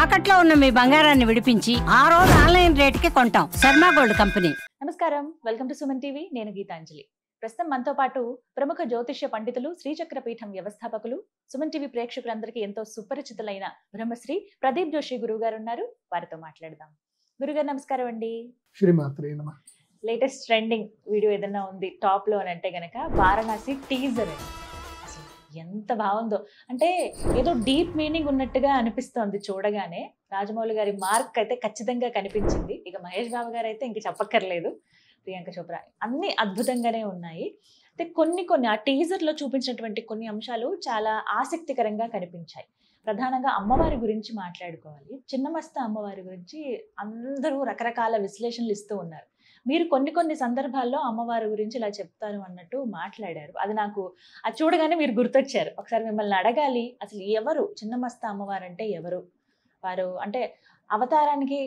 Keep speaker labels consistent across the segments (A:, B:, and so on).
A: తాకట్లో ఉన్న మీ బంగారాన్ని విడిపించి ఆ రోజు ఆన్లైన్ రేటుకి కొంటాం. Sharma gold company.
B: నమస్కారం, వెల్కమ్ టు సుమన్ టీవీ. నేను గీతాంజలి. ప్రస్తుతం మనతో పాటు ప్రముఖ జ్యోతిష్య పండితులు, శ్రీచక్ర పీఠం వ్యవస్థాపకులు, సుమన్ టీవీ ప్రేక్షకులందరికీ ఎంతో సుపరిచితులైన బ్రహ్మశ్రీ ప్రదీప్ జోషి గురువు గారు ఉన్నారు. వారితో మాట్లాడదాం. గురుగారు నమస్కారం అండి.
C: శ్రీమాత్రే నమః.
B: లేటెస్ట్ ట్రెండింగ్ వీడియో ఏదైనా ఉంది టాప్ లో అని అంటే గనక వారణాసి టీజర్. అసలు ఎంత బాగుందో, అంటే ఏదో డీప్ మీనింగ్ ఉన్నట్టుగా అనిపిస్తోంది చూడగానే. రాజమౌళి గారి మార్క్ అయితే ఖచ్చితంగా కనిపించింది. ఇక మహేష్ బాబు గారు అయితే ఇంక చెప్పక్కర్లేదు, ప్రియాంక చోప్రా, అన్ని అద్భుతంగానే ఉన్నాయి. అయితే కొన్ని ఆ టీజర్ లో చూపించినటువంటి కొన్ని అంశాలు చాలా ఆసక్తికరంగా కనిపించాయి. ప్రధానంగా అమ్మవారి గురించి మాట్లాడుకోవాలి. చిన్నమస్త అమ్మవారి గురించి అందరూ రకరకాల విశ్లేషణలు ఇస్తూ ఉన్నారు. మీరు కొన్ని సందర్భాల్లో అమ్మవారి గురించి ఇలా చెప్తాను అన్నట్టు మాట్లాడారు. అది నాకు అది చూడగానే మీరు గుర్తొచ్చారు. ఒకసారి మిమ్మల్ని అడగాలి, అసలు ఎవరు చిన్నమస్త అమ్మవారు అంటే ఎవరు? వారు అంటే అవతారానికి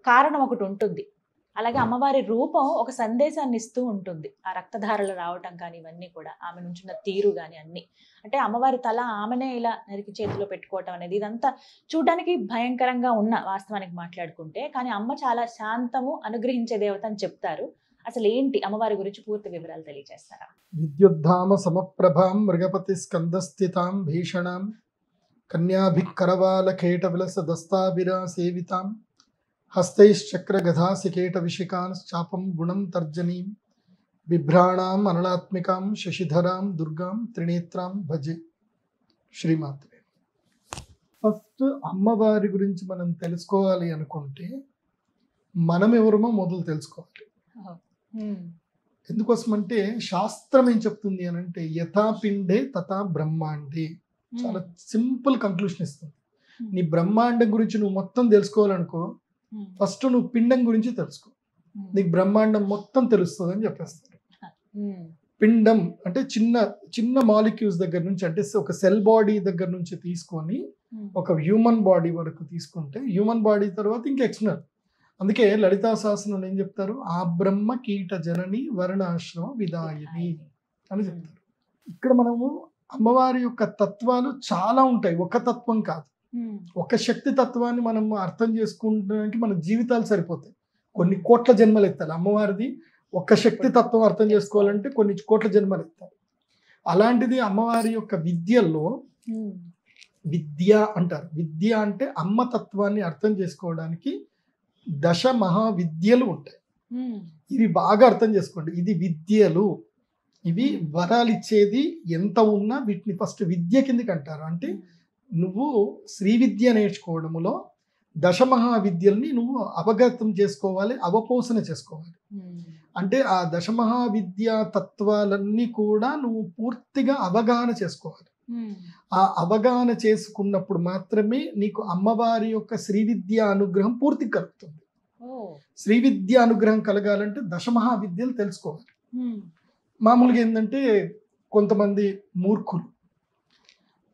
B: కారణం ఒకటి ఉంటుంది, అలాగే అమ్మవారి రూపం ఒక సందేశాన్ని ఇస్తూ ఉంటుంది. ఆ రక్తధారలు రావటం కానీ ఇవన్నీ కూడా, ఆమె నుంచున్న తీరు కానీ అన్ని, అంటే అమ్మవారి తల ఆమెనే ఇలా నరికి చేతిలో పెట్టుకోవటం అనేది ఇదంతా చూడడానికి భయంకరంగా ఉన్న వాస్తవానికి మాట్లాడుకుంటే, కానీ అమ్మ చాలా శాంతము, అనుగ్రహించే దేవత అని చెప్తారు. అసలు ఏంటి అమ్మవారి గురించి పూర్తి వివరాలు తెలియజేస్తారా?
C: విద్యుద్ధామ సమప్రభాం మృగపతి స్కందస్థితాం భీషణాం కన్యాభికరవాల కేట విలస దస్తాభిరా సేవితాం హస్తైశ్చక్ర గధాసికేట విశికాన్ చాపం గుణం తర్జనీం బిభ్రాణాం అనలాత్మికాం శశిధరాం దుర్గాం త్రినేత్రాం భజే. శ్రీమాత్రే. ఫస్ట్ అమ్మవారి గురించి మనం తెలుసుకోవాలి అనుకుంటే మనం ఎవరమో మొదలు తెలుసుకోవాలి. ఎందుకోసమంటే శాస్త్రం ఏం చెప్తుంది అని అంటే యథా పిండే తథా బ్రహ్మాండే. చాలా సింపుల్ కంక్లూషన్ ఇస్తుంది. నీ బ్రహ్మాండం గురించి నువ్వు మొత్తం తెలుసుకోవాలనుకో, ఫస్ట్ నువ్వు పిండం గురించి తెలుసుకో, నీకు బ్రహ్మాండం మొత్తం తెలుస్తుంది అని చెప్పేస్తారు. పిండం అంటే చిన్న చిన్న మాలిక్యూల్స్ దగ్గర నుంచి, అంటే ఒక సెల్ బాడీ దగ్గర నుంచి తీసుకొని ఒక హ్యూమన్ బాడీ వరకు తీసుకుంటే, హ్యూమన్ బాడీ తర్వాత ఇంకా ఎక్స్టర్నల్. అందుకే లలితా సహస్రంలో ఏం చెప్తారు? ఆ బ్రహ్మ కీట జనని వర్ణాశ్రమ విదాయిని అని చెప్తారు. ఇక్కడ మనము అమ్మవారి యొక్క తత్వాలు చాలా ఉంటాయి, ఒక తత్వం కాదు. ఒక శక్తి తత్వాన్ని మనం అర్థం చేసుకుంటానికి మన జీవితాలు సరిపోతాయి. కొన్ని కోట్ల జన్మలు ఎత్తాలి. అమ్మవారిది ఒక శక్తి తత్వం అర్థం చేసుకోవాలంటే కొన్ని కోట్ల జన్మలు ఎత్తాలి. అలాంటిది అమ్మవారి యొక్క విద్యల్లో విద్య అంటారు. విద్య అంటే అమ్మ తత్వాన్ని అర్థం చేసుకోవడానికి దశ మహావిద్యలు ఉంటాయి. ఇవి బాగా అర్థం చేసుకోండి. ఇది విద్యలు, ఇవి వరాలు ఇచ్చేది ఎంత ఉన్నా వీటిని ఫస్ట్ విద్య కిందకి అంటారు. అంటే నువ్వు శ్రీ విద్య నేర్చుకోవడంలో దశమహావిద్యల్ని నువ్వు అవగతం చేసుకోవాలి, అవపోసన చేసుకోవాలి. అంటే ఆ దశమహావిద్యా తత్వాలన్నీ కూడా నువ్వు పూర్తిగా అవగాహన చేసుకోవాలి. ఆ అవగాహన చేసుకున్నప్పుడు మాత్రమే నీకు అమ్మవారి యొక్క శ్రీ విద్య అనుగ్రహం పూర్తి కలుగుతుంది. శ్రీ విద్య అనుగ్రహం కలగాలంటే దశమహావిద్యలు తెలుసుకోవాలి. మామూలుగా ఏంటంటే కొంతమంది మూర్ఖులు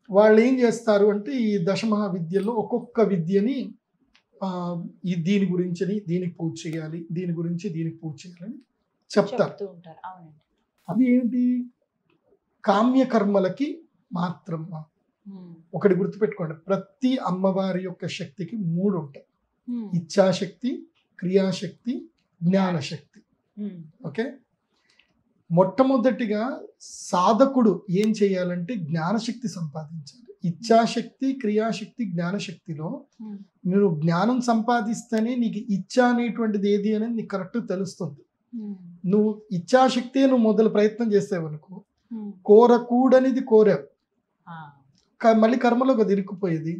C: వాళ్ళు ఏం చేస్తారు అంటే ఈ దశమహావిద్యల్లో ఒక్కొక్క విద్యని దీని గురించి దీనికి పూజ చేయాలి, దీని గురించి దీనికి పూజ చేయాలని చెప్తారు. అది ఏంటి? కామ్యకర్మలకి మాత్రం. ఒకటి గుర్తుపెట్టుకోండి, ప్రతి అమ్మవారి యొక్క శక్తికి 3 ఉంటాయి: ఇచ్ఛాశక్తి, క్రియాశక్తి, జ్ఞానశక్తి. ఓకే, మొట్టమొదటిగా సాధకుడు ఏం చేయాలంటే జ్ఞానశక్తి సంపాదించాలి. ఇచ్ఛాశక్తి, క్రియాశక్తి, జ్ఞానశక్తిలో నువ్వు జ్ఞానం సంపాదిస్తేనే నీకు ఇచ్ఛ అనేటువంటిది ఏది అనేది నీకు కరెక్ట్ తెలుస్తుంది. నువ్వు ఇచ్ఛాశక్తి నువ్వు మొదలు ప్రయత్నం చేసావనుకో, కోరకూడనిది కోరావు, మళ్ళీ కర్మలోకి అది ఇరుక్కుపోయేది.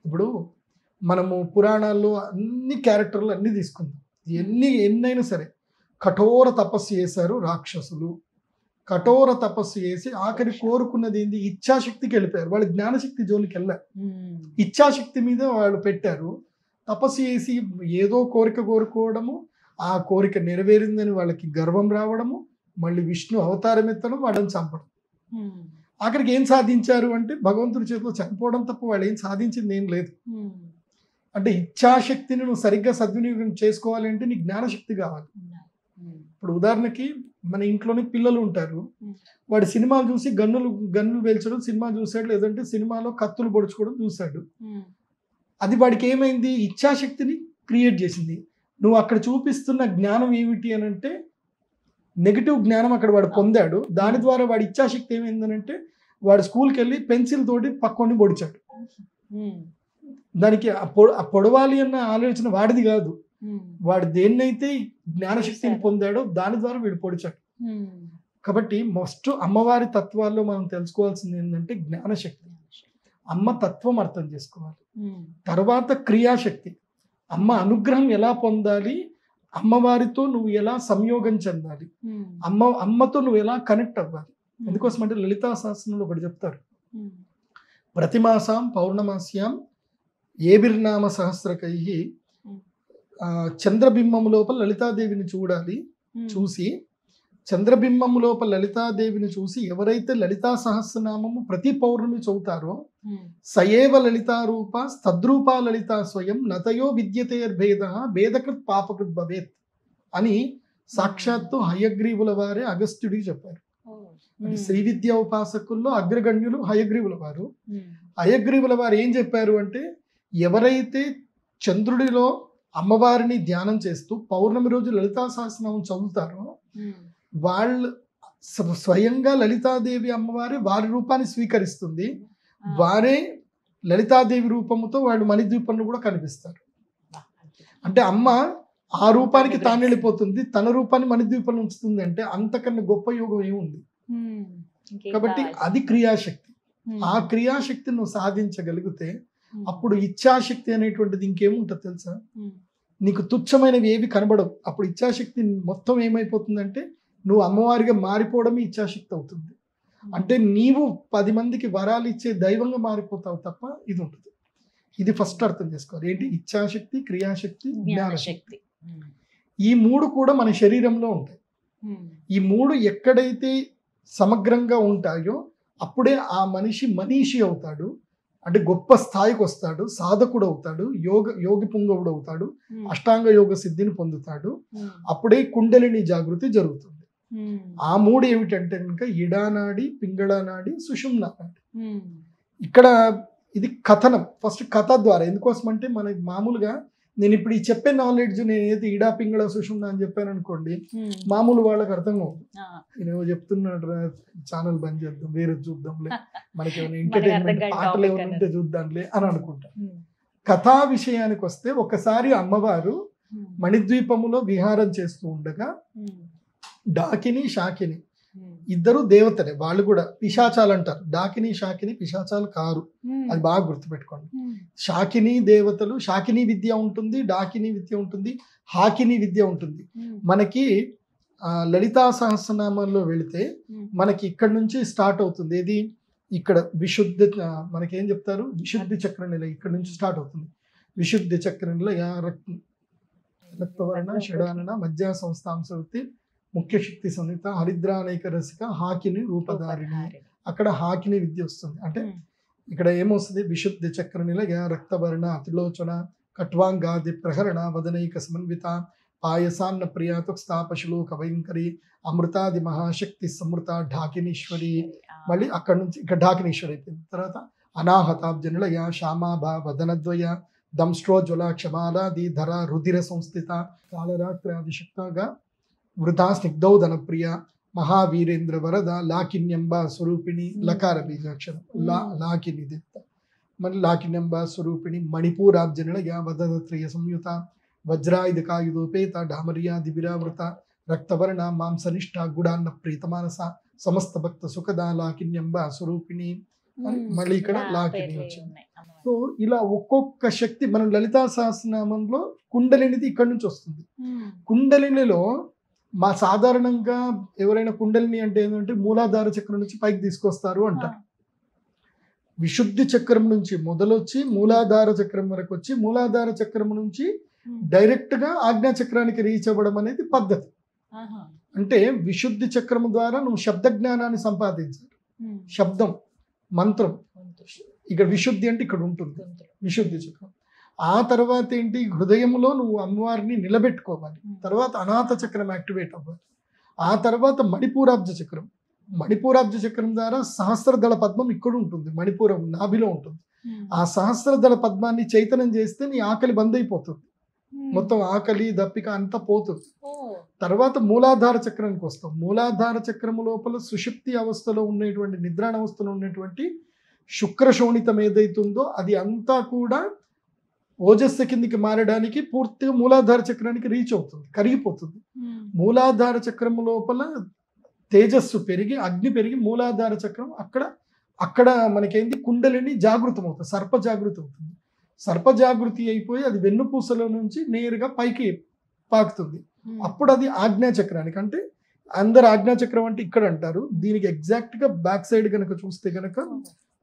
C: ఇప్పుడు మనము పురాణాల్లో అన్ని క్యారెక్టర్లు అన్ని తీసుకుందాం, ఎన్నైనా సరే కఠోర తపస్సు చేశారు రాక్షసులు. కఠోర తపస్సు చేసి ఆఖరి కోరుకున్నది ఏంది? ఇచ్ఛాశక్తికి వెళ్ళిపోయారు. వాళ్ళు జ్ఞానశక్తి జోలికి వెళ్ళారు, ఇచ్ఛాశక్తి మీద వాళ్ళు పెట్టారు. తపస్సు చేసి ఏదో కోరిక కోరుకోవడము, ఆ కోరిక నెరవేరిందని వాళ్ళకి గర్వం రావడము, మళ్ళీ విష్ణు అవతారం ఎత్తడం, వాళ్ళని చంపడం. ఆఖరికి ఏం సాధించారు అంటే భగవంతుడి చేతిలో చనిపోవడం తప్ప వాళ్ళు ఏం సాధించింది ఏం లేదు. అంటే ఇచ్ఛాశక్తిని నువ్వు సరిగ్గా సద్వినియోగం చేసుకోవాలి అంటే నీకు జ్ఞానశక్తి కావాలి. ఇప్పుడు ఉదాహరణకి మన ఇంట్లోనే పిల్లలు ఉంటారు, వాడు సినిమాలు చూసి గన్నులు పేల్చడం సినిమా చూసాడు, లేదంటే సినిమాలో కత్తులు పొడుచుకోవడం చూశాడు. అది వాడికి ఏమైంది, ఇచ్ఛాశక్తిని క్రియేట్ చేసింది. నువ్వు అక్కడ చూపిస్తున్న జ్ఞానం ఏమిటి అని అంటే నెగిటివ్ జ్ఞానం అక్కడ వాడు పొందాడు. దాని ద్వారా వాడి ఇచ్ఛాశక్తి ఏమైందనంటే వాడు స్కూల్కి వెళ్ళి పెన్సిల్ తోటి పక్కొని పొడిచాడు. దానికి ఆ పొడవాలి అన్న ఆలోచన వాడిది కాదు, వాడు దేన్నైతే జ్ఞానశక్తిని పొందాడో దాని ద్వారా వీడు పొడిచాడు. కాబట్టి మస్ట్ అమ్మవారి తత్వాల్లో మనం తెలుసుకోవాల్సింది ఏంటంటే జ్ఞానశక్తి, అమ్మ తత్వం అర్థం చేసుకోవాలి. తర్వాత క్రియాశక్తి, అమ్మ అనుగ్రహం ఎలా పొందాలి, అమ్మవారితో నువ్వు ఎలా సంయోగం చెందాలి, అమ్మతో నువ్వు ఎలా కనెక్ట్ అవ్వాలి. ఎందుకోసం అంటే లలితా సహస్రంలో ఒకటి చెప్తారు, ప్రతిమాసాం పౌర్ణమాస్యాం ఏబిర్నామ సహస్రకై చంద్రబింబం లోపల లలితాదేవిని చూడాలి. చూసి చంద్రబింబం లోపల లలితాదేవిని చూసి ఎవరైతే లలితా సహస్రనామము ప్రతి పౌర్ణమి చదువుతారో సయేవ లలితారూప తద్రూపా లలితా స్వయం నతయో విద్యతేర్భేద భేదకృత్ పాపకృత్ భవేత్ అని సాక్షాత్తు హయగ్రీవుల వారే అగస్త్యుడికి చెప్పారు. అంటే శ్రీ విద్యా ఉపాసకుల్లో అగ్రగణ్యులు హయగ్రీవుల వారు. హయగ్రీవుల వారు ఏం చెప్పారు అంటే ఎవరైతే చంద్రుడిలో అమ్మవారిని ధ్యానం చేస్తూ పౌర్ణమి రోజు లలితా సహస్రనామం చదువుతారో వాళ్ళు స్వయంగా లలితాదేవి అమ్మవారి వారి రూపాన్ని స్వీకరిస్తుంది, వారే లలితాదేవి రూపముతో వాళ్ళు మణిద్వీపంలో కూడా కనిపిస్తారు. అంటే అమ్మ ఆ రూపానికి తాను వెళ్ళిపోతుంది, తన రూపాన్ని మణిద్వీపంలో ఉంచుతుంది. అంటే అంతకన్నా గొప్ప యోగం ఏముంది. కాబట్టి అది క్రియాశక్తి. ఆ క్రియాశక్తిని నువ్వు సాధించగలిగితే అప్పుడు ఇచ్ఛాశక్తి అనేటువంటిది ఇంకేముంటుంది తెలుసా, నీకు తుచ్చమైనవి ఏవి కనబడవు. అప్పుడు ఇచ్ఛాశక్తి మొత్తం ఏమైపోతుందంటే నువ్వు అమ్మవారిగా మారిపోవడమే ఇచ్ఛాశక్తి అవుతుంది. అంటే నీవు 10 మందికి వరాలు ఇచ్చే దైవంగా మారిపోతావు తప్ప ఇది ఉంటుంది. ఇది ఫస్ట్ అర్థం చేసుకోవాలి. ఏంటి, ఇచ్ఛాశక్తి, క్రియాశక్తి, జ్ఞానశక్తి. ఈ 3 కూడా మన శరీరంలో ఉంటాయి. ఈ 3 ఎక్కడైతే సమగ్రంగా ఉంటాయో అప్పుడే ఆ మనిషి మనీషి అవుతాడు, అంటే గొప్ప స్థాయికి వస్తాడు, సాధకుడు అవుతాడు, యోగి పుంగవుడు అవుతాడు, అష్టాంగ యోగ సిద్ధిని పొందుతాడు. అప్పుడే కుండలిని జాగృతి జరుగుతుంది. ఆ 3 ఏమిటంటే కనుక ఇడానాడి, పింగళనాడి, సుషుమ్నా నాడి. ఇక్కడ ఇది కథనం, ఫస్ట్ కథ ద్వారా. ఎందుకోసం అంటే మనకి మామూలుగా నేను ఇప్పుడు ఈ చెప్పే నాలెడ్జ్ నేను ఏది ఇడా పింగళ సుషుమ్నా అని చెప్పాను అనుకోండి, మామూలు వాళ్ళకి అర్థం అవుతుంది. నేను చెప్తున్నాడు ఛానల్ బంద్ చేద్దాం, వేరే చూద్దాంలే, మనకి ఏమైనా ఎంటర్టైన్మెంట్ పాటలు ఏమైనా ఉంటే చూద్దాంలే అని అనుకుంటా. కథా విషయానికి వస్తే ఒకసారి అమ్మవారు మణిద్వీపములో విహారం చేస్తూ ఉండగా డాకిని శాకిని ఇద్దరు దేవతలే, వాళ్ళు కూడా పిశాచాలు అంటారు. డాకిని శాకిని పిశాచాలు కారు, అది బాగా గుర్తుపెట్టుకోండి. శాకిని దేవతలు, శాకిని విద్య ఉంటుంది, డాకిని విద్య ఉంటుంది, హాకిని విద్య ఉంటుంది. మనకి లలితా సహస్రనామాల్లో వెళితే మనకి ఇక్కడ నుంచి స్టార్ట్ అవుతుంది. ఏది ఇక్కడ విశుద్ధి, మనకేం చెప్తారు, విశుద్ధి చక్ర నిల ఇక్కడ నుంచి స్టార్ట్ అవుతుంది. విశుద్ధి చక్ర నిల రక్తవర్ణ షడానన మధ్య సంస్థాంశవృత్తి ముఖ్య శక్తి సంహిత హరిద్రానేక రసిక హాకిని రూపధారిణి. అక్కడ హాకిని విద్య వస్తుంది. అంటే ఇక్కడ ఏమొస్తుంది, విశుద్ధి చక్ర నిలయ రక్తవర్ణ త్రిలోచన కట్వాంగాది ప్రహరణ వదనైక సమన్విత పాయసాన్న ప్రియాతు స్థాపశులు కవయంకరి అమృతాది మహాశక్తి సమృత ఢాకినీశ్వరి. మళ్ళీ అక్కడ నుంచి ఇక్కడ ఢాకినీశ్వరి అయిపోయింది. తర్వాత అనాహతాబ్జనిలయ శ్యామాభా వదనద్వయ దంస్ట్రోజ్వల క్షమాలాది ధర రుధిర సంస్థిత కాళరాత్రాదిశక్తగా వృధా స్నిగ్ధౌదన ప్రియ మహావీరేంద్ర వరద లాకిన్యంబ స్వరూపిణి లకార బీజాక్షరం లాకిని దిత్త. మళ్ళీ లాకిన్యంబ స్వరూపిణి మణిపూరాబ్జనిలయ వదనత్రియ సంయుత వజ్రాయుధకాయుధోపేత డామర్యాది విరావృత రక్తవర్ణ మాంసనిష్ట గుడాన్న ప్రీతమానస సమస్త భక్త సుఖద లాకిన్యంబ స్వరూపిణి. మళ్ళీ ఇక్కడ లాకిని వచ్చింది. సో ఇలా ఒక్కొక్క శక్తి మనం లలితా సహస్రనామంలో కుండలినిది ఇక్కడ నుంచి వస్తుంది. కుండలినిలో మా సాధారణంగా ఎవరైనా కుండలిని అంటే ఏంటంటే మూలాధార చక్రం నుంచి పైకి తీసుకొస్తారు అంటారు. విశుద్ధి చక్రం నుంచి మొదలొచ్చి మూలాధార చక్రం వరకు వచ్చి మూలాధార చక్రం నుంచి డైరెక్ట్ గా ఆజ్ఞా చక్రానికి రీచ్ అవ్వడం అనేది పద్ధతి. అంటే విశుద్ధి చక్రం ద్వారా నువ్వు శబ్ద జ్ఞానాన్ని సంపాదించాలి. శబ్దం, మంత్రం, ఇక్కడ విశుద్ధి అంటే ఇక్కడ ఉంటుంది విశుద్ధి చక్రం. ఆ తర్వాత ఏంటి, హృదయంలో నువ్వు అమ్మవారిని నిలబెట్టుకోవాలి. తర్వాత అనాథ చక్రం యాక్టివేట్ అవ్వాలి. ఆ తర్వాత మణిపూరాబ్జ చక్రం, మణిపూరాబ్జ చక్రం ద్వారా సహస్రదళ పద్మం ఇక్కడ ఉంటుంది, మణిపూరం నాభిలో ఉంటుంది. ఆ సహస్రదళ పద్మాన్ని చైతన్యం చేస్తే నీ ఆకలి బంద్ అయిపోతుంది, మొత్తం ఆకలి దప్పిక అంతా పోతుంది. తర్వాత మూలాధార చక్రానికి వస్తాం. మూలాధార చక్రము లోపల సుషుప్తి అవస్థలో ఉండేటువంటి నిద్రాణ అవస్థలో ఉన్నటువంటి శుక్ర శోణితం ఏదైతుందో అది అంతా కూడా ఓజస్సు కిందికి మారడానికి పూర్తిగా మూలాధార చక్రానికి రీచ్ అవుతుంది, కరిగిపోతుంది. మూలాధార చక్రము లోపల తేజస్సు పెరిగి అగ్ని పెరిగి మూలాధార చక్రం అక్కడ మనకేంటి కుండలిని జాగృతం అవుతుంది, సర్ప జాగృతి అవుతుంది. సర్ప జాగృతి అయిపోయి అది వెన్నుపూసలో నుంచి నేరుగా పైకి పాకుతుంది. అప్పుడు అది ఆజ్ఞాచక్రానికి, అంటే అందరు ఆజ్ఞాచక్రం అంటే ఇక్కడ అంటారు, దీనికి ఎగ్జాక్ట్ గా బ్యాక్ సైడ్ కనుక చూస్తే కనుక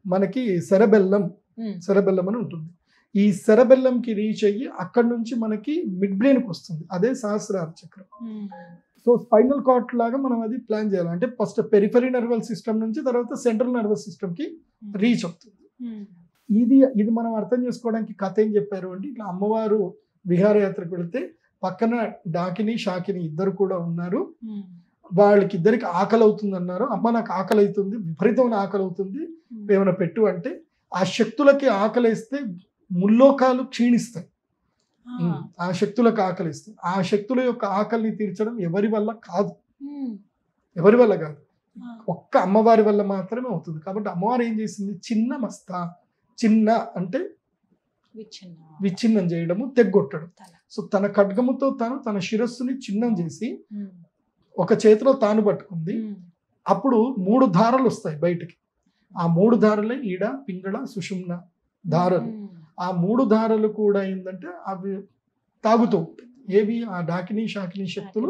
C: మనకి సెరబెల్లం అని ఉంటుంది. ఈ సెరబెల్లంకి రీచ్ అయ్యి అక్కడ నుంచి మనకి మిడ్ బ్రెయిన్కి వస్తుంది, అదే సహస్రార చక్రం. సో స్పైనల్ కార్డ్ లాగా మనం అది ప్లాన్ చేయాలి. అంటే ఫస్ట్ పెరిఫరీ నర్వల్ సిస్టమ్ నుంచి తర్వాత సెంట్రల్ నర్వస్ సిస్టమ్ కి రీచ్ అవుతుంది. ఇది మనం అర్థం చేసుకోవడానికి కథ ఏం చెప్పారు అంటే, ఇట్లా అమ్మవారు విహారయాత్రకు వెళితే పక్కన డాకిని షాకిని ఇద్దరు కూడా ఉన్నారు. వాళ్ళకి ఇద్దరికి ఆకలి అవుతుంది అన్నారు. అమ్మ నాకు ఆకలి అవుతుంది, విపరీతమైన ఆకలి అవుతుంది, ఏమైనా పెట్టు అంటే ఆ శక్తులకి ఆకలి వేస్తే ముల్లోకాలు క్షీణిస్తాయి. ఆ శక్తులకు ఆకలిస్తాయి. ఆ శక్తుల యొక్క ఆకలిని తీర్చడం ఎవరి వల్ల కాదు, ఒక్క అమ్మవారి వల్ల మాత్రమే అవుతుంది. కాబట్టి అమ్మవారు ఏం చేసింది, చిన్న అంటే విచ్ఛిన్నం చేయడము, తెగ్గొట్టడం. సో తన ఖడ్గముతో తన శిరస్సుని చిన్నం చేసి ఒక చేతిలో తాను పట్టుకుంది. అప్పుడు 3 ధారలు వస్తాయి బయటికి. ఆ 3 ధారలే ఈడ పింగళ సుషుమ్న ధారలు. ఆ 3 ధారలు కూడా ఏంటంటే అవి తాగుతూ ఉంటాయి. ఏవి, ఆ డాకిని షాకిని శక్తులు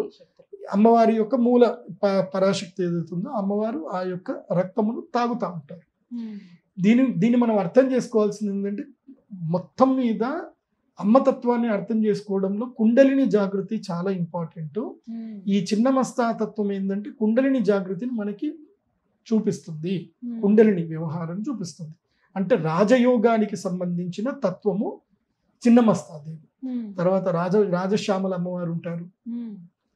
C: అమ్మవారి యొక్క మూల పరాశక్తి ఏదైతుందో అమ్మవారు ఆ యొక్క రక్తమును తాగుతూ ఉంటారు. దీన్ని మనం అర్థం చేసుకోవాల్సింది ఏంటంటే, మొత్తం మీద అమ్మతత్వాన్ని అర్థం చేసుకోవడంలో కుండలిని జాగృతి చాలా ఇంపార్టెంట్. ఈ చిన్న మస్తాతత్వం ఏంటంటే కుండలిని జాగృతిని మనకి చూపిస్తుంది, కుండలిని వ్యవహారం చూపిస్తుంది. అంటే రాజయోగానికి సంబంధించిన తత్వము చిన్న మస్తాదేవి. తర్వాత రాజశ్యామల అమ్మవారు ఉంటారు,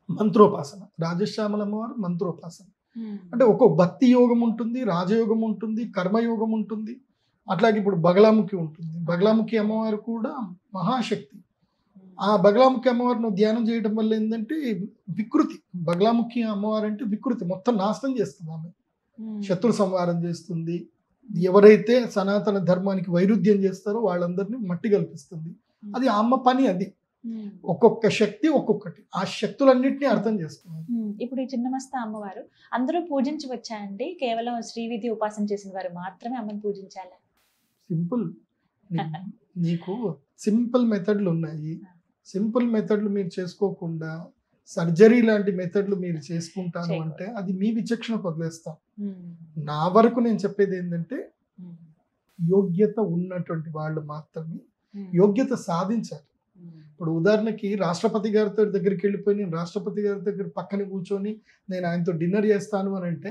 C: మంత్రోపాసన. రాజశ్యామల అమ్మవారు మంత్రోపాసన అంటే ఒక్కో భక్తి యోగం ఉంటుంది, రాజయోగం ఉంటుంది, కర్మయోగం ఉంటుంది. అట్లాగే ఇప్పుడు బగలాముఖి ఉంటుంది. బగలాముఖి అమ్మవారు కూడా మహాశక్తి. ఆ బగలాముఖి అమ్మవారిని ధ్యానం చేయడం వల్ల ఏంటంటే వికృతి, బగలాముఖి అమ్మవారు అంటే వికృతి మొత్తం నాశనం చేస్తుంది. ఆమె శత్రు సంహారం చేస్తుంది. ఎవరైతే సనాతన ధర్మానికి వైరుధ్యం చేస్తారో వాళ్ళందరినీ మట్టి కల్పిస్తుంది. అది అమ్మ పని. అది ఒక్కొక్క శక్తి ఒక్కొక్కటి, ఆ శక్తులన్నింటినీ అర్థం చేసుకోవాలి.
B: ఇప్పుడు ఈ చిన్నమస్తా అమ్మవారు అందరూ పూజించవచ్చా అండి? కేవలం శ్రీవిధి ఉపాసన చేసిన వారు మాత్రమే అమ్మని పూజించాలా?
C: సింపుల్, నీకు సింపుల్ మెథడ్లు ఉన్నాయి. సింపుల్ మెథడ్లు మీరు చేసుకోకుండా సర్జరీ లాంటి మెథడ్లు మీరు చేసుకుంటాను అంటే అది మీ విచక్షణకు వదిలేస్తాం. నా వరకు నేను చెప్పేది ఏంటంటే, యోగ్యత ఉన్నటువంటి వాళ్ళు మాత్రమే యోగ్యత సాధించాలి. ఇప్పుడు ఉదాహరణకి రాష్ట్రపతి గారితో దగ్గరికి వెళ్ళిపోయి నేను రాష్ట్రపతి గారి దగ్గర పక్కన కూర్చొని నేను ఆయనతో డిన్నర్ చేస్తాను అని అంటే,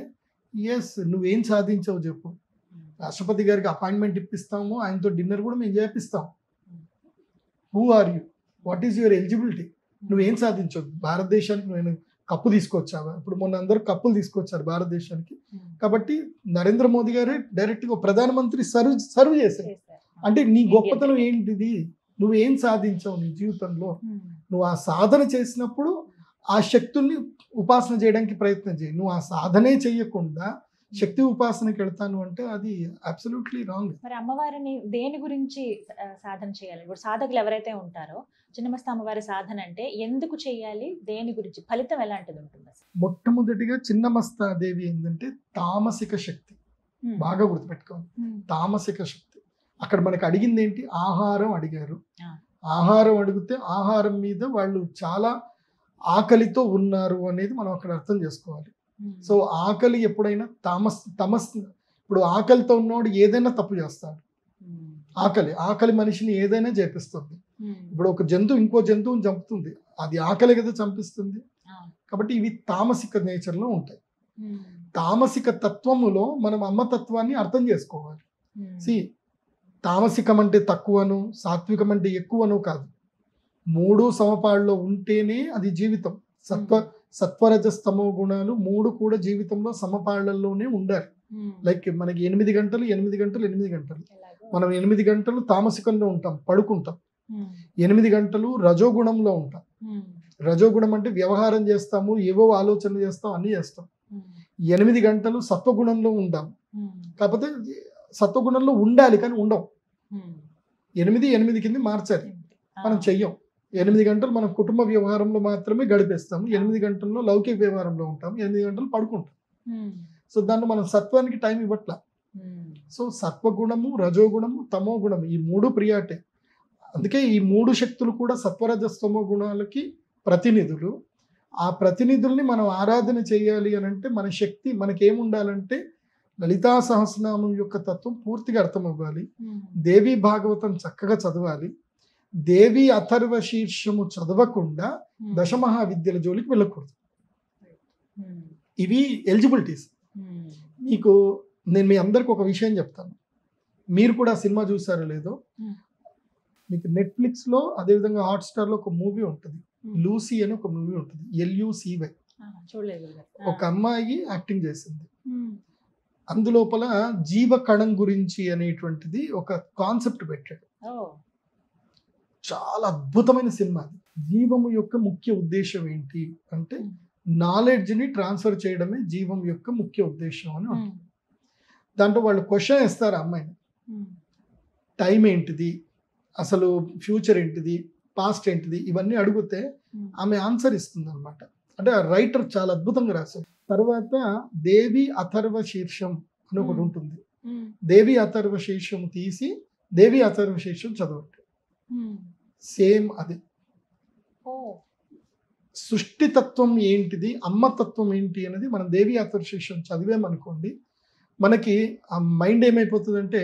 C: ఎస్, నువ్వేం సాధించావు చెప్పు. రాష్ట్రపతి గారికి అపాయింట్మెంట్ ఇప్పిస్తాము, ఆయనతో డిన్నర్ కూడా మేము చేపిస్తాం. Who are you, what is your eligibility, నువ్వేం సాధించావు? భారతదేశానికి నేను కప్పు తీసుకొచ్చావా? ఇప్పుడు మొన్న అందరూ కప్పులు తీసుకొచ్చారు భారతదేశానికి. కాబట్టి నరేంద్ర మోదీ గారే డైరెక్ట్గా ప్రధానమంత్రి సర్వ్ చేశారు. అంటే నీ గొప్పతనం ఏంటిది, నువ్వేం సాధించావు నీ జీవితంలో? నువ్వు ఆ సాధన చేసినప్పుడు ఆ శక్తుల్ని ఉపాసన చేయడానికి ప్రయత్నం చేయి. నువ్వు ఆ సాధనే చెయ్యకుండా శక్తి ఉపాసనకి వెళ్తాను అంటే అది అబ్సల్యూట్లీ రాంగ్.
B: మరి అమ్మవారిని దేని గురించి సాధన చేయాలి? ఇప్పుడు సాధకులు ఎవరైతే ఉంటారో చిన్నమస్త అమ్మవారి సాధన అంటే ఎందుకు చేయాలి, దేని గురించి, ఫలితం ఎలాంటిది ఉంటుంది?
C: మొట్టమొదటిగా చిన్నమస్తాదేవి ఏంటంటే తామసిక శక్తి. బాగా గుర్తుపెట్టుకోవాలి, తామసిక శక్తి. అక్కడ మనకు అడిగింది ఏంటి? ఆహారం అడిగారు. ఆహారం అడిగితే ఆహారం మీద వాళ్ళు చాలా ఆకలితో ఉన్నారు అనేది మనం అక్కడ అర్థం చేసుకోవాలి. సో ఆకలి ఎప్పుడైనా తమస్ ఇప్పుడు ఆకలితో ఉన్నవాడు ఏదైనా తప్పు చేస్తాడు. ఆకలి మనిషిని ఏదైనా చేపిస్తుంది. ఇప్పుడు ఒక జంతువు ఇంకో జంతువుని చంపుతుంది, అది ఆకలి కదా చంపిస్తుంది. కాబట్టి ఇవి తామసిక నేచర్లో ఉంటాయి. తామసిక తత్వములో మనం అమ్మతత్వాన్ని అర్థం చేసుకోవాలి. తామసికం అంటే తక్కువను, సాత్వికం అంటే ఎక్కువను కాదు. 3 సమపాళ్ళలో ఉంటేనే అది జీవితం. సత్వరజస్తమో గుణాలు 3 కూడా జీవితంలో సమపాళ్లలోనే ఉండాలి. లైక్ మనకి 8 గంటలు 8 గంటలు 8 గంటలు, మనం 8 గంటలు తామసికంలో ఉంటాం, పడుకుంటాం. 8 గంటలు రజోగుణంలో ఉంటాం. రజోగుణం అంటే వ్యవహారం చేస్తాము, ఏవో ఆలోచనలు చేస్తాం, అన్నీ చేస్తాం. 8 గంటలు సత్వగుణంలో ఉంటాం. కాకపోతే సత్వగుణంలో ఉండాలి కానీ ఉండవు. 8 కింద మార్చాలి, మనం చెయ్యం. 8 గంటలు మనం కుటుంబ వ్యవహారంలో మాత్రమే గడిపేస్తాము, 8 గంటల్లో లౌకిక వ్యవహారంలో ఉంటాం, 8 గంటలు పడుకుంటాం. సో దాంట్లో మనం సత్వానికి టైం ఇవ్వట్లా. సో సత్వగుణము, రజోగుణము, తమో గుణము ఈ 3 ప్రియాటే. అందుకే ఈ 3 శక్తులు కూడా సత్వరజస్తమో గుణాలకి ప్రతినిధులు. ఆ ప్రతినిధుల్ని మనం ఆరాధన చేయాలి అని అంటే మన శక్తి మనకేముండాలంటే లలితా సహస్రనామం యొక్క తత్వం పూర్తిగా అర్థం అవ్వాలి, దేవి భాగవతం చక్కగా చదవాలి, దేవి అథర్వ శీర్షము చదవకుండా దశమహావిద్యల జోలికి వెళ్ళకూడదు. ఇవి ఎలిజిబిలిటీస్. మీకు నేను మీ అందరికి ఒక విషయం చెప్తాను, మీరు కూడా సినిమా చూసారో లేదో, మీకు నెట్ఫ్లిక్స్లో అదేవిధంగా హాట్స్టార్లో ఒక మూవీ ఉంటుంది, లూసీ అని ఒక మూవీ ఉంటుంది, LUCY. ఒక అమ్మాయి యాక్టింగ్ చేసింది. అందులోపల జీవకణం గురించి అనేటువంటిది ఒక కాన్సెప్ట్ పెట్టాడు. చాలా అద్భుతమైన సినిమా అది. జీవము యొక్క ముఖ్య ఉద్దేశం ఏంటి అంటే నాలెడ్జ్ని ట్రాన్స్ఫర్ చేయడమే జీవం యొక్క ముఖ్య ఉద్దేశం అని ఉంటుంది. దాంట్లో వాళ్ళు క్వశ్చన్ ఇస్తారు అమ్మాయిని, టైం ఏంటిది, అసలు ఫ్యూచర్ ఏంటిది, పాస్ట్ ఏంటిది, ఇవన్నీ అడిగితే ఆమె ఆన్సర్ ఇస్తుంది అనమాట. అంటే ఆ రైటర్ చాలా అద్భుతంగా రాశారు. తర్వాత దేవి అథర్వ శీర్షం అని ఒకటి ఉంటుంది, దేవి అథర్వ శీర్షం తీసి దేవి అథర్వ శీర్షం చదవండి, సేమ్ అది. సృష్టితత్వం ఏంటిది, అమ్మతత్వం ఏంటి అనేది మనం దేవి అథర్వ శీర్షం చదివామనుకోండి, మనకి ఆ మైండ్ ఏమైపోతుందంటే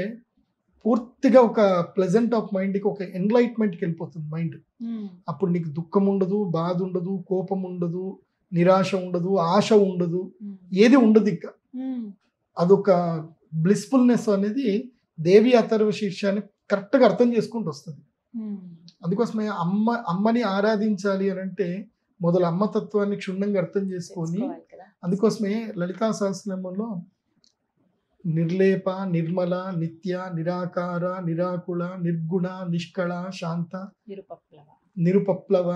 C: పూర్తిగా ఒక ప్లెజెంట్ ఆఫ్ మైండ్కి, ఒక ఎన్లైట్మెంట్కి వెళ్ళిపోతుంది మైండ్. అప్పుడు నీకు దుఃఖం ఉండదు, బాధ ఉండదు, కోపం ఉండదు, నిరాశ ఉండదు, ఆశ ఉండదు, ఏది ఉండదు. ఇంకా అదొక బ్లిస్ఫుల్నెస్ అనేది దేవి అథర్వ శీర్షాన్ని కరెక్ట్గా అర్థం చేసుకుంటూ వస్తుంది. అందుకోసమే అమ్మని ఆరాధించాలి అని అంటే మొదలు అమ్మతత్వాన్ని క్షుణ్ణంగా అర్థం చేసుకొని, అందుకోసమే లలితా సహస్రనామంలో నిర్లేప, నిర్మల, నిత్య, నిరాకార, నిరాకుల, నిర్గుణ, నిష్కళ, శాంత, నిరుపప్లవ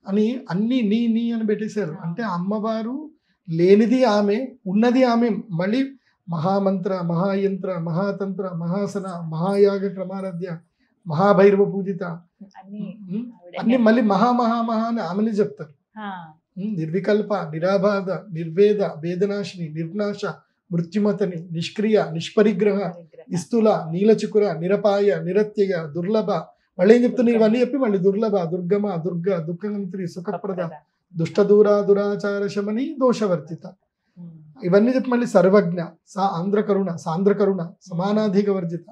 C: అని అన్ని నీ అని పెట్టేశారు. అంటే అమ్మవారు లేనిది ఆమె, ఉన్నది ఆమె. మళ్ళీ మహామంత్ర, మహాయంత్ర, మహాతంత్ర, మహాసన, మహాయాగ క్రమారాధ్య, మహాభైరవ పూజిత, అన్ని మళ్ళీ మహా అని ఆమెనే చెప్తారు. నిర్వికల్ప, నిరాబాధ, నిర్వేద, వేదనాశిని, నిర్నాశ, మృత్యుమతని, నిష్క్రియ, నిష్పరిగ్రహ, ఇస్తుల, నీలచుకుర, నిరపాయ, నిరత్యయ, దుర్లభ. మళ్ళీ ఏం చెప్తున్నారు ఇవన్నీ చెప్పి మళ్ళీ దుర్లభ, దుర్గమ, దుర్గ, దుఃఖమంత్రి, సుఖప్రద, దుష్టదూర, దురాచార శమని, దోషవర్జిత, ఇవన్నీ చెప్పి మళ్ళీ సర్వజ్ఞ, ఆంధ్రకరుణ, సాంద్రకరుణ, సమానాధిక వర్జిత.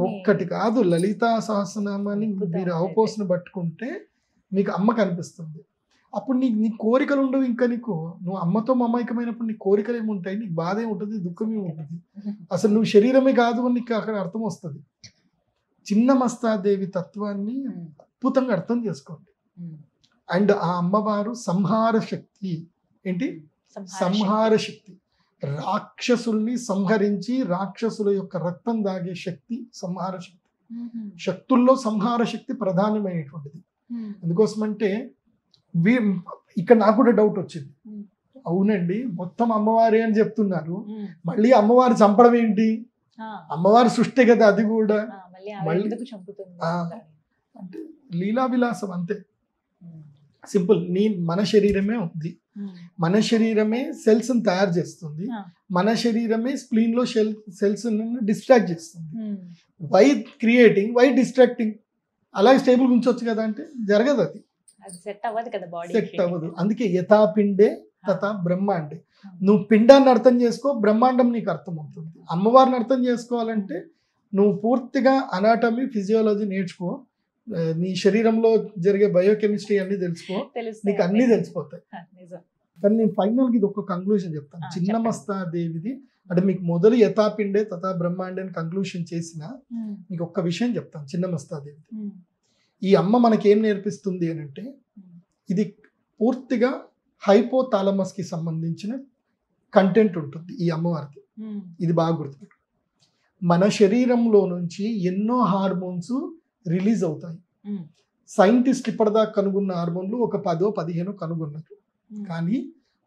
C: ఒక్కటి కాదు, లలితా సహస్రనామాన్ని మీరు అవపోసన పట్టుకుంటే మీకు అమ్మ కనిపిస్తుంది. అప్పుడు నీ కోరికలు ఉండవు. ఇంకా నువ్వు అమ్మతో మమైకమైనప్పుడు నీ కోరికలు ఏముంటాయి, నీకు బాధ ఏముంటుంది, దుఃఖం ఏముంటుంది, అసలు నువ్వు శరీరమే కాదు అని నీకు అక్కడ అర్థం వస్తుంది. చిన్నమస్తాదేవి తత్వాన్ని అద్భుతంగా అర్థం చేసుకోండి. అండ్ ఆ అమ్మవారు సంహార శక్తి. ఏంటి సంహార శక్తి? రాక్షసుల్ని సంహరించి రాక్షసుల యొక్క రక్తం దాగే శక్తి సంహార శక్తి. శక్తుల్లో సంహార శక్తి ప్రధానమైనటువంటిది. అందుకోసమంటే ఇక్కడ నాకు కూడా డౌట్ వచ్చింది, అవునండి మొత్తం అమ్మవారే అని చెప్తున్నారు, మళ్ళీ అమ్మవారు చంపడం ఏంటి, అమ్మవారి సృష్టి కదా అది కూడా, అంటే లీలా విలాసం అంతే. సింపుల్. మన శరీరమే ఉంది, మన శరీరమే సెల్స్ తయారు చేస్తుంది, మన శరీరమే స్ప్లీన్ లో సెల్స్ డిస్ట్రాక్ట్ చేస్తుంది. Why creating, why destructing? అలాగే స్టేబుల్ ఉంచవచ్చు కదా అంటే జరగదు, అది సెట్ అవ్వదు. అందుకే యథా పిండే తథా బ్రహ్మాండే. నువ్వు పిండాన్ని అర్థం చేసుకో, బ్రహ్మాండం నీకు అర్థం అవుతుంది. అమ్మవారిని అర్థం చేసుకోవాలంటే నువ్వు పూర్తిగా అనాటమీ, ఫిజియాలజీ నేర్చుకో, నీ శరీరంలో జరిగే బయోకెమిస్ట్రీ అన్ని తెలుసుకో, నీకు అన్ని తెలిసిపోతాయి. కానీ నేను ఫైనల్గా ఇది ఒక కంక్లూజన్ చెప్తాను. చిన్నమస్తాదేవిది అంటే మీకు మొదలు యథాపిండే తథా బ్రహ్మాండే అని కంక్లూషన్ చేసిన మీకు ఒక్క విషయం చెప్తాను. చిన్నమస్తాదేవి ఈ అమ్మ మనకేం నేర్పిస్తుంది అని అంటే, ఇది పూర్తిగా హైపోథాలమస్కి సంబంధించిన కంటెంట్ ఉంటుంది ఈ అమ్మవారిది. ఇది బాగా గుర్తుపెట్టు. మన శరీరంలో నుంచి ఎన్నో హార్మోన్స్ రిలీజ్ అవుతాయి. సైంటిస్ట్ ఇప్పటిదాకా కనుగొన్న హార్మోన్లు ఒక 10-15 కనుగొన్నారు. కానీ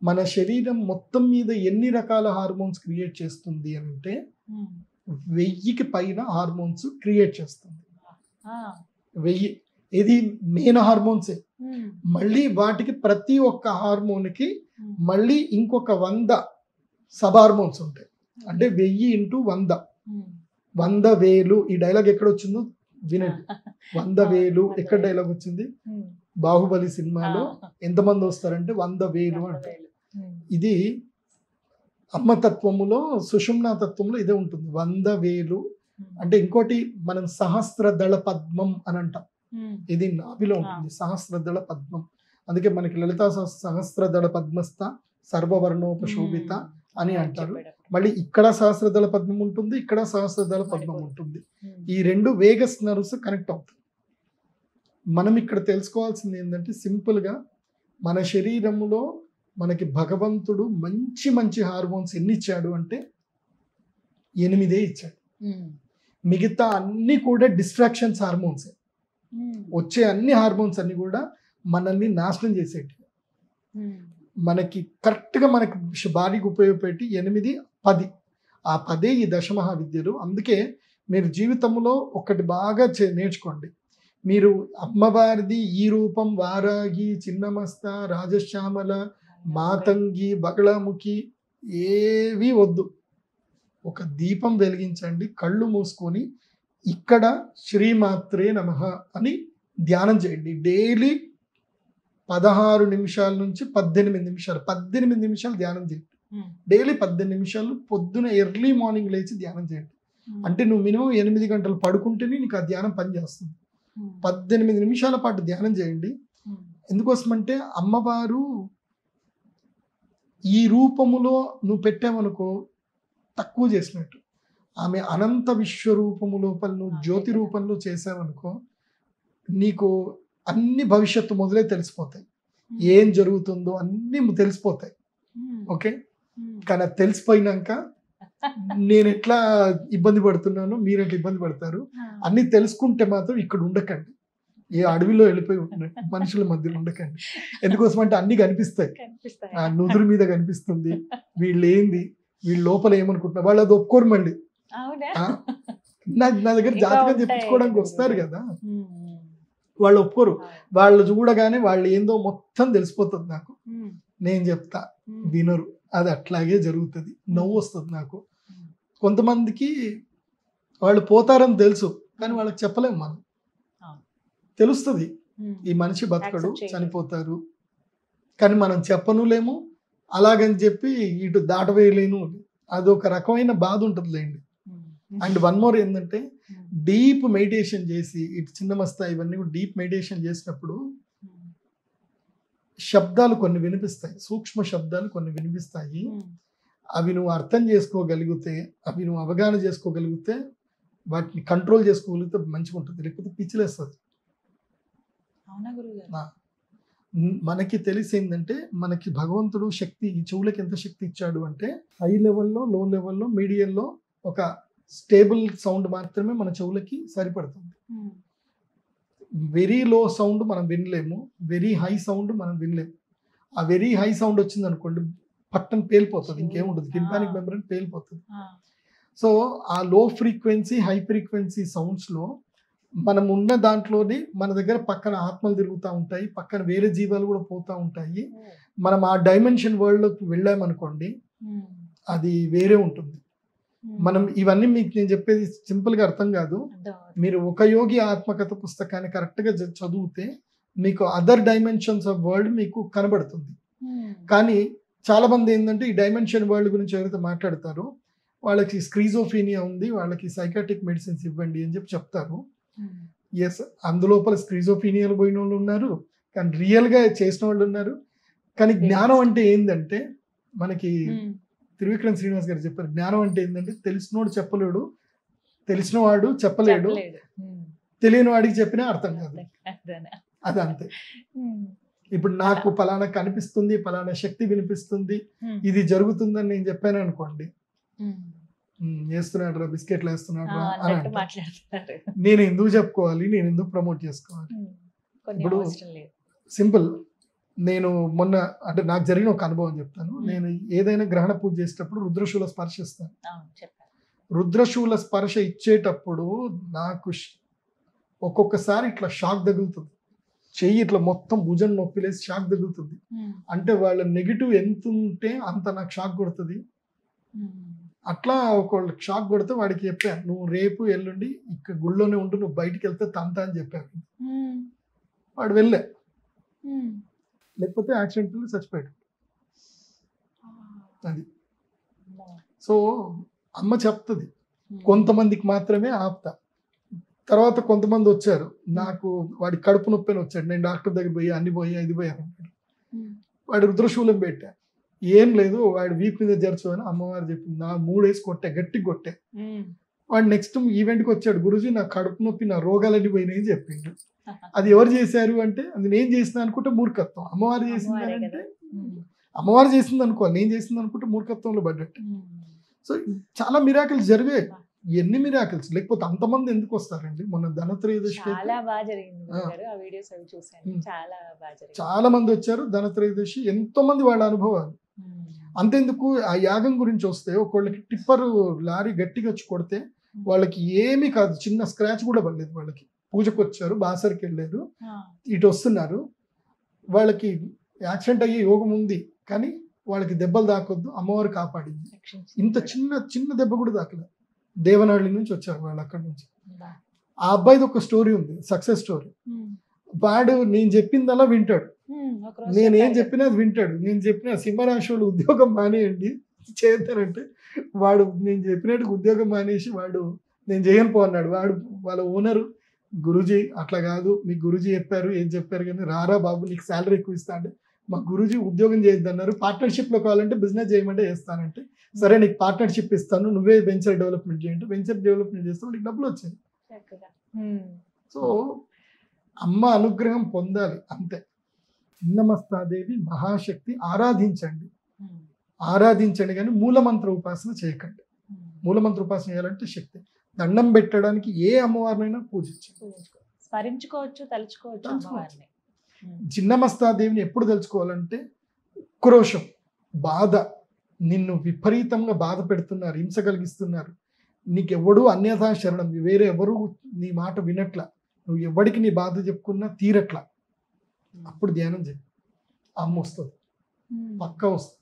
C: మన శరీరం మొత్తం మీద ఎన్ని రకాల హార్మోన్స్ క్రియేట్ చేస్తుంది అంటే 1000కి పైన హార్మోన్స్ క్రియేట్ చేస్తుంది. 1000 ఇది మెయిన్ హార్మోన్సే. మళ్ళీ వాటికి ప్రతి ఒక్క హార్మోన్కి మళ్ళీ ఇంకొక 100 సబ్ హార్మోన్స్ ఉంటాయి. అంటే 1000 × 100 100,000. ఈ డైలాగ్ ఎక్కడ వచ్చిందో వినండి. 100,000 ఎక్కడ డైలాగ్ వచ్చింది? బాహుబలి సినిమాలో ఎంతమంది వస్తారంటే 100,000 అంటారు. ఇది అమ్మతత్వములో సుషుమ్నా తత్వంలో ఇదే ఉంటుంది. 100,000 అంటే ఇంకోటి మనం సహస్రదళ పద్మం అని అంటాం. ఇది నాభిలో ఉంటుంది, సహస్రదళ పద్మం. అందుకే మనకి లలితా సహస్రదళ పద్మస్థ సర్వవర్ణోపశోభిత అని అంటారు. మళ్ళీ ఇక్కడ సహస్రదళ పద్మం ఉంటుంది, ఇక్కడ సహస్రదళ పద్మం ఉంటుంది. ఈ రెండు వేగస్ నర్వ్స్ కనెక్ట్ అవుతాయి. మనం ఇక్కడ తెలుసుకోవాల్సింది ఏంటంటే సింపుల్గా మన శరీరంలో మనకి భగవంతుడు మంచి మంచి హార్మోన్స్ ఎన్ని ఇచ్చాడు అంటే 8 ఇచ్చాడు. మిగతా అన్ని కూడా డిస్ట్రాక్షన్స్ హార్మోన్స్. వచ్చే అన్ని హార్మోన్స్ అన్ని కూడా మనల్ని నాశనం చేసేటి. మనకి కరెక్ట్గా మనకి బాడీకి ఉపయోగపెట్టి 8, 10. ఆ 10 ఈ దశమహావిద్యలు. అందుకే మీరు జీవితంలో ఒకటి బాగా నేర్చుకోండి. మీరు అమ్మవారిది ఈ రూపం వారాగి, చిన్నమస్త, రాజశ్యామల, మాతంగి, బగళాముఖి ఏవి వద్దు. ఒక దీపం వెలిగించండి, కళ్ళు మూసుకొని ఇక్కడ శ్రీమాత్రే నమః అని ధ్యానం చేయండి. డైలీ 16 నిమిషాల నుంచి 18 నిమిషాలు 18 నిమిషాలు ధ్యానం చేయండి. డైలీ 18 నిమిషాలు పొద్దున ఎర్లీ మార్నింగ్ లేచి ధ్యానం చేయండి. అంటే నువ్వు మినిమం 8 గంటలు పడుకుంటేనే నీకు ఆ ధ్యానం పనిచేస్తుంది. 18 నిమిషాల పాటు ధ్యానం చేయండి. ఎందుకోసమంటే అమ్మవారు ఈ రూపములో నువ్వు పెట్టావనుకో తక్కువ చేసినట్టు. ఆమె అనంత విశ్వరూపము లోపల నువ్వు జ్యోతి రూపంలో చేసావనుకో నీకు అన్ని భవిష్యత్తు మొదలే తెలిసిపోతాయి. ఏం జరుగుతుందో అన్నీ తెలిసిపోతాయి. ఓకే, కానీ అది తెలిసిపోయినాక నేను ఎట్లా ఇబ్బంది పడుతున్నానో మీరు ఎట్లా ఇబ్బంది పడతారు. అన్ని తెలుసుకుంటే మాత్రం ఇక్కడ ఉండకండి. ఏ అడవిలో వెళ్ళిపోయి ఉంటున్నట్టు మనుషుల మధ్యలో ఉండకండి. ఎందుకోసం అంటే అన్ని కనిపిస్తాయి. ఆ నుదురు మీద కనిపిస్తుంది. వీళ్ళు ఏంది, వీళ్ళ లోపల ఏమనుకుంటున్నారు, వాళ్ళు అది ఒప్పుకోరు. మళ్ళీ నా దగ్గర జాతకం చెప్పించుకోవడానికి వస్తారు కదా, వాళ్ళు ఒప్పుకోరు. వాళ్ళు చూడగానే వాళ్ళు ఏందో మొత్తం తెలిసిపోతుంది నాకు. నేను చెప్తా, వినరు. అది అట్లాగే జరుగుతుంది. నవ్వు వస్తుంది నాకు. కొంతమందికి వాళ్ళు పోతారని తెలుసు, కానీ వాళ్ళకి చెప్పలేము. మనం తెలుస్తుంది ఈ మనిషి బతకడు, చనిపోతారు, కానీ మనం చెప్పనులేము. అలాగని చెప్పి ఇటు దాటవేయలేను. అదొక రకమైన బాధ ఉంటుందిలేండి. అండ్ వన్ మోర్ ఏంటంటే డీప్ మెడిటేషన్ చేసి ఇటు చిన్నమస్తా ఇవన్నీ కూడా డీప్ మెడిటేషన్ చేసినప్పుడు శబ్దాలు కొన్ని వినిపిస్తాయి, సూక్ష్మ శబ్దాలు కొన్ని వినిపిస్తాయి. అవి నువ్వు అర్థం చేసుకోగలిగితే, అవి నువ్వు అవగాహన చేసుకోగలిగితే, వాటిని కంట్రోల్ చేసుకోగలిగితే మంచిగా ఉంటుంది. లేకపోతే పిచ్చిలేస్తుంది. మనకి తెలిసి ఏంటంటే మనకి భగవంతుడు శక్తి ఈ చెవులకి ఎంత శక్తి ఇచ్చాడు అంటే హై లెవెల్లో, లో లెవెల్లో, మీడియంలో ఒక స్టేబుల్ సౌండ్ మాత్రమే మన చెవులకి సరిపడుతుంది. వెరీ లో సౌండ్ మనం వినలేము, వెరీ హై సౌండ్ మనం వినలేము. ఆ వెరీ హై సౌండ్ వచ్చింది అనుకోండి పట్టణ పేలిపోతుంది, ఇంకేముంటుంది, టింపానిక్ మెంబ్రేన్ పేలిపోతుంది. సో ఆ లో ఫ్రీక్వెన్సీ, హై ఫ్రీక్వెన్సీ సౌండ్స్లో మనం ఉన్న దాంట్లోనే మన దగ్గర పక్కన ఆత్మలు తిరుగుతూ ఉంటాయి, పక్కన వేరే జీవాలు కూడా పోతూ ఉంటాయి. మనం ఆ డైమెన్షన్ వరల్డ్లోకి వెళ్ళామనుకోండి అది వేరే ఉంటుంది. మనం ఇవన్నీ మీకు నేను చెప్పేది సింపుల్గా అర్థం కాదు. మీరు ఒక యోగి ఆత్మకథ పుస్తకాన్ని కరెక్ట్గా చదివితే మీకు అదర్ డైమెన్షన్స్ ఆఫ్ వరల్డ్ మీకు కనబడుతుంది. కానీ చాలా మంది ఏంటంటే ఈ డైమెన్షన్ వరల్డ్ గురించి ఎవరైతే మాట్లాడతారో వాళ్ళకి స్క్రీజోఫీనియా ఉంది, వాళ్ళకి సైకాట్రిక్ మెడిసిన్స్ ఇవ్వండి అని చెప్పి చెప్తారు. ఎస్, అందులోపల స్క్రీజోఫీనియాలు పోయిన వాళ్ళు ఉన్నారు, కానీ రియల్గా చేసిన వాళ్ళు ఉన్నారు. కానీ జ్ఞానం అంటే ఏంటంటే మనకి త్రివిక్రమ్ శ్రీనివాస్ గారు చెప్పారు, జ్ఞానం అంటే ఏంటంటే తెలిసినోడు చెప్పలేడు, తెలిసిన వాడు చెప్పలేడు, తెలియని వాడికి చెప్పినా అర్థం కాదు. అది అంతే. ఇప్పుడు నాకు పలానా కనిపిస్తుంది, పలానా శక్తి వినిపిస్తుంది, ఇది జరుగుతుందని నేను చెప్పాను అనుకోండి, వేస్తున్నాడు రా బిస్కెట్లు వేస్తున్నాడు రా అని
B: అన్నట్టు
C: అంటారు.
B: మాట్లాడుతున్నారు.
C: నేను ఎందుకు చెప్పుకోవాలి, నేను ఎందుకు ప్రమోట్ చేసుకోవాలి?
B: కొన్ని
C: ఇప్పుడు
B: అవసరం లేదు.
C: సింపుల్. నేను మొన్న అంటే నాకు జరిగిన ఒక అనుభవం చెప్తాను. నేను ఏదైనా గ్రహణ పూజ చేసేటప్పుడు రుద్రశూల స్పర్శ ఇస్తాను.
B: అవును, చెప్పారు.
C: రుద్రశూల స్పర్శ ఇచ్చేటప్పుడు నాకు ఒక్కొక్కసారి ఇట్లా షాక్ తగులుతుంది, చెయ్యి ఇట్లా మొత్తం భుజం నొప్పిలేసి షాక్ తగులుతుంది. అంటే వాళ్ళ నెగిటివ్ ఎంత ఉంటే అంత నాకు షాక్ కొడుతుంది. అట్లా ఒకళ్ళకి షాక్ కొడితే వాడికి చెప్పాను, నువ్వు రేపు ఎల్లుండి ఇక్కడ గుళ్ళోనే ఉండు, నువ్వు బయటికి వెళ్తే తంతా అని చెప్పాను. వాడు వెళ్ళే, లేకపోతే యాక్సిడెంట్ చచ్చిపోయాడు. అది. సో అమ్మ చెప్తుంది, కొంతమందికి మాత్రమే ఆపుతా. తర్వాత కొంతమంది వచ్చారు, నాకు వాడి కడుపు నొప్పి అని వచ్చాడు, నేను డాక్టర్ దగ్గర పోయి అన్ని పోయి అది పోయాను. వాడి రుద్రశూలం పెట్టా, ఏం లేదు వాడి వీప్ మీద జరచు అని అమ్మవారు చెప్పింది. నా 3 వేసి కొట్టే, గట్టిగా కొట్టే. వాడు నెక్స్ట్ ఈవెంట్కి వచ్చాడు, గురుజీ నా కడుపు నొప్పి, నా రోగాలన్నీ పోయినాయి చెప్పిండు. అది ఎవరు చేశారు అంటే అది నేను చేసిన అనుకుంటే మూర్ఖత్వం, అమ్మవారు చేసింది అంటే అమ్మవారు చేసింది అనుకోవాలి, నేను చేసింది అనుకుంటే మూర్ఖత్వంలో పడ్డట్టు. సో చాలా మిరాకిల్స్ జరిగాయి. ఎన్ని మిరాకిల్స్, లేకపోతే అంతమంది ఎందుకు వస్తారండి? మన ధనత్రయోదశి
B: చాలా బాగా జరిగింది గురుగారు. ఆ వీడియోస్ అవి చూసాను, చాలా బాగా జరిగింది.
C: చాలా మంది వచ్చారు ధనత్రయోదశి, ఎంతో మంది వాళ్ళ అనుభవాలు. అంతెందుకు ఆ యాగం గురించి వస్తే ఒకళ్ళకి టిప్పర్ లారీ గట్టిగా వచ్చి కొడితే వాళ్ళకి ఏమీ కాదు, చిన్న స్క్రాచ్ కూడా పడలేదు. వాళ్ళకి పూజకు వచ్చారు, బాసరికి వెళ్ళారు, ఇటు వస్తున్నారు, వాళ్ళకి యాక్సిడెంట్ అయ్యే యోగం ఉంది, కానీ వాళ్ళకి దెబ్బలు దాకొద్దు, అమ్మవారు కాపాడింది. ఇంత చిన్న చిన్న దెబ్బ కూడా దాకలేదు. దేవనాడి నుంచి వచ్చారు వాళ్ళు, అక్కడి నుంచి. ఆ అబ్బాయిది ఒక స్టోరీ ఉంది, సక్సెస్ స్టోరీ. వాడు నేను చెప్పిందలా వింటాడు, నేనేం చెప్పినా అది వింటాడు. నేను చెప్పిన సింహరాశి వాళ్ళు ఉద్యోగం మానేయండి చేస్తానంటే వాడు నేను చెప్పినట్టు ఉద్యోగం మానేసి వాడు నేను చేయను పో అన్నాడు. వాడు వాళ్ళ ఓనరు, గురూజీ అట్లా కాదు, మీ గురూజీ చెప్పారు, ఏం చెప్పారు కానీ రారా బాబు నీకు శాలరీ ఎక్కువ ఇస్తా అంటే, మా గురూజీ ఉద్యోగం చేయొద్దన్నారు, పార్ట్నర్షిప్లో కావాలంటే బిజినెస్ చేయమంటే చేస్తానంటే, సరే నీకు పార్ట్నర్షిప్ ఇస్తాను, నువ్వే వెంచర్ డెవలప్మెంట్ చేయంటే వెంచర్ డెవలప్మెంట్ చేస్తావు, నీకు డబ్బులు వచ్చాయి. సో అమ్మ అనుగ్రహం పొందాలి అంతే. చిన్నమస్తాదేవి మహాశక్తి, ఆరాధించండి, ఆరాధించండి, కానీ మూలమంత్ర ఉపాసన చేయకండి. మూలమంత్ర ఉపాసన చేయాలంటే శక్తి. దండం పెట్టడానికి ఏ అమ్మవారినైనా పూజించండి,
B: స్మరించుకోవచ్చు, తలుచుకోవచ్చు అమ్మవారిని.
C: చిన్నమస్తాదేవిని ఎప్పుడు తెలుసుకోవాలంటే ఉక్రోషం, బాధ, నిన్ను విపరీతంగా బాధ పెడుతున్నారు, హింస కలిగిస్తున్నారు, నీకెవడూ అన్యథా శరణం, వేరే ఎవరు నీ మాట వినట్లా, నువ్వు ఎవడికి నీ బాధ చెప్పుకున్నా తీరట్లా, అప్పుడు ధ్యానం చేయి, అమ్మ వస్తుంది, పక్క వస్తుంది.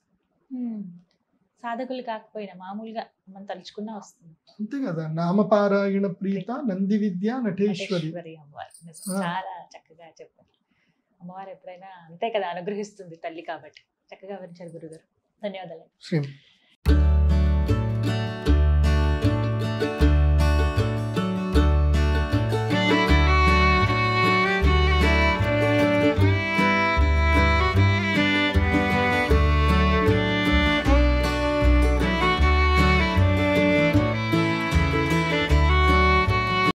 B: సాధకులు కాకపోయినా మామూలుగా మనం తలుచుకున్నా వస్తుంది.
C: అంతే కదా. నామపారాయణ ప్రీత నంది విద్య నటేశ్వరి
B: అమ్మవారు. చాలా చక్కగా చెప్పారు. అమ్మవారు ఎప్పుడైనా అంతే కదా, అనుగ్రహిస్తుంది తల్లి కాబట్టి. చక్కగా వివరించారు గురుగారు, ధన్యవాదాలు.
C: శ్రీ